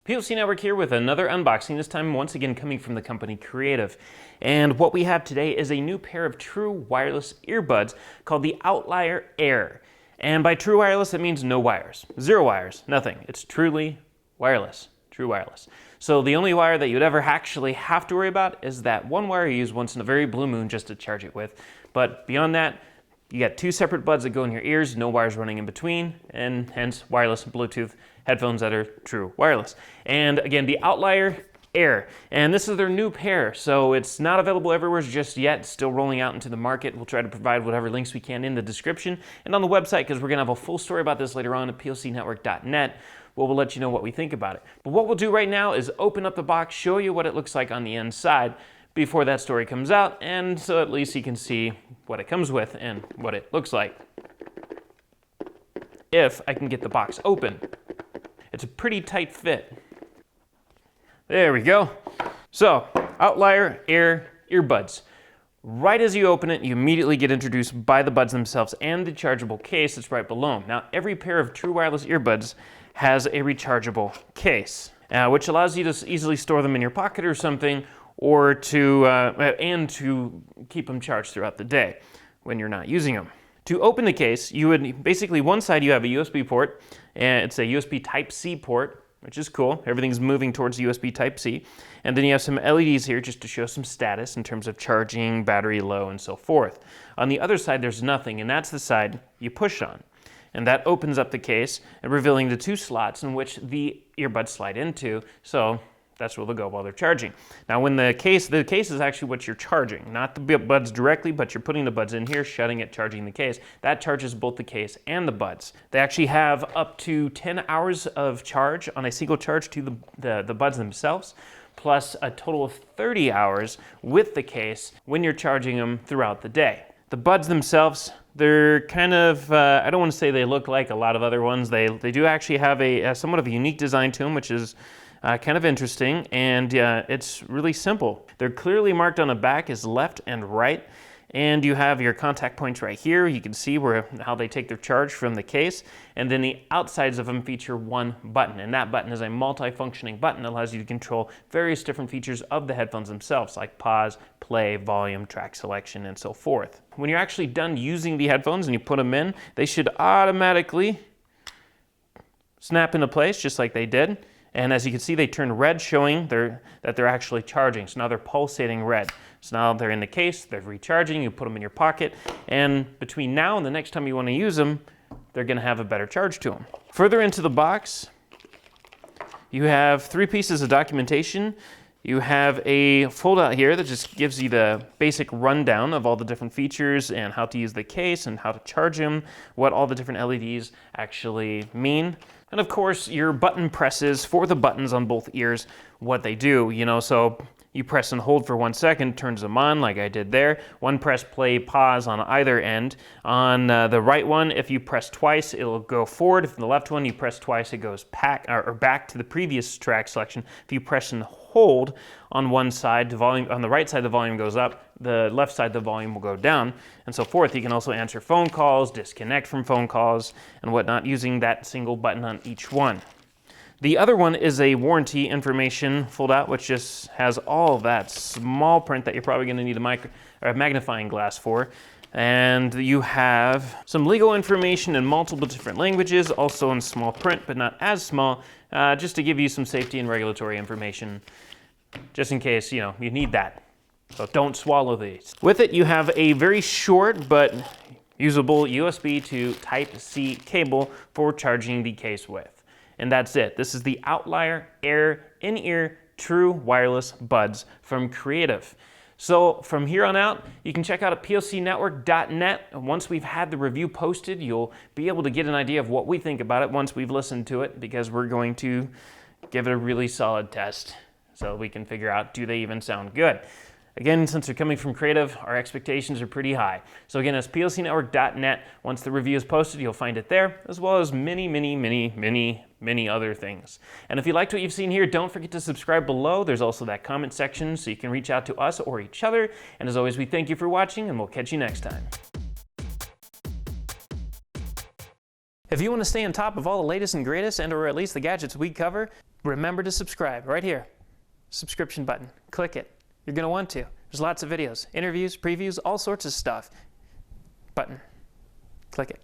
PLC Network here with another unboxing, this time once again coming from the company Creative. And what we have today is a new pair of true wireless earbuds called the Outlier Air. And by true wireless, it means no wires. Zero wires, nothing. It's truly wireless, true wireless. So the only wire that you'd ever actually have to worry about is that one wire you use once in a very blue moon just to charge it with. But beyond that, you got two separate buds that go in your ears, no wires running in between, and hence wireless Bluetooth headphones that are true wireless. And again, the Outlier Air. And this is their new pair, so it's not available everywhere just yet, still rolling out into the market. We'll try to provide whatever links we can in the description and on the website, because we're going to have a full story about this later on at plcnetwork.net. We'll let you know what we think about it. But what we'll do right now is open up the box, show you what it looks like on the inside before that story comes out, and so at least you can see what it comes with and what it looks like. If I can get the box open. It's a pretty tight fit. There we go. So, Outlier Air earbuds. Right as you open it, you immediately get introduced by the buds themselves and the chargeable case that's right below them. Now, every pair of true wireless earbuds has a rechargeable case, which allows you to easily store them in your pocket or something, or to keep them charged throughout the day when you're not using them. To open the case, you would basically, one side you have a USB port, and it's a USB Type-C port, which is cool. Everything's moving towards USB Type-C. And then you have some LEDs here just to show some status in terms of charging, battery low, and so forth. On the other side, there's nothing, and that's the side you push on. And that opens up the case, and revealing the two slots in which the earbuds slide into, so that's where they'll go while they're charging. Case is actually what you're charging, not the buds directly, but you're putting the buds in here, shutting it, charging the case. That charges both the case and the buds. They actually have up to 10 hours of charge on a single charge to the buds themselves, plus a total of 30 hours with the case when you're charging them throughout the day. The buds themselves, they're kind of, I don't want to say they look like a lot of other ones. They do actually have a somewhat of a unique design to them, which is kind of interesting, and it's really simple. They're clearly marked on the back as left and right, and you have your contact points right here. You can see how they take their charge from the case, and then the outsides of them feature one button, and that button is a multi-functioning button that allows you to control various different features of the headphones themselves, like pause, play, volume, track selection, and so forth. When you're actually done using the headphones and you put them in, they should automatically snap into place just like they did. And as you can see, they turn red, showing that they're actually charging. So now they're pulsating red. So now they're in the case, they're recharging, you put them in your pocket, and between now and the next time you want to use them, they're going to have a better charge to them. Further into the box, you have 3 pieces of documentation. You have a foldout here that just gives you the basic rundown of all the different features and how to use the case and how to charge them, what all the different LEDs actually mean. And of course, your button presses for the buttons on both ears, what they do, so you press and hold for 1 second, turns them on like I did there. One press, play, pause on either end. On the right one, if you press twice, it'll go forward. If the left one, you press twice, it goes back to the previous track selection. If you press and hold on one side, on the right side, the volume goes up. The left side, the volume will go down, and so forth. You can also answer phone calls, disconnect from phone calls, and whatnot using that single button on each one. The other one is a warranty information foldout, which just has all that small print that you're probably going to need a magnifying glass for. And you have some legal information in multiple different languages, also in small print, but not as small, just to give you some safety and regulatory information, just in case, you need that. So don't swallow these. With it, you have a very short but usable USB to Type-C cable for charging the case with. And that's it. This is the Outlier Air in-ear true wireless buds from Creative. So from here on out, you can check out at plcnetwork.net. Once we've had the review posted, you'll be able to get an idea of what we think about it once we've listened to it, because we're going to give it a really solid test so we can figure out, do they even sound good? Again, since they're coming from Creative, our expectations are pretty high. So again, it's plcnetwork.net. Once the review is posted, you'll find it there, as well as many other things. And if you liked what you've seen here, don't forget to subscribe below. There's also that comment section, so you can reach out to us or each other. And as always, we thank you for watching, and we'll catch you next time. If you want to stay on top of all the latest and greatest, and or at least the gadgets we cover, Remember to subscribe right here. Subscription button. Click it. You're going to want to. There's lots of videos, interviews, previews, all sorts of stuff. Button. Click it.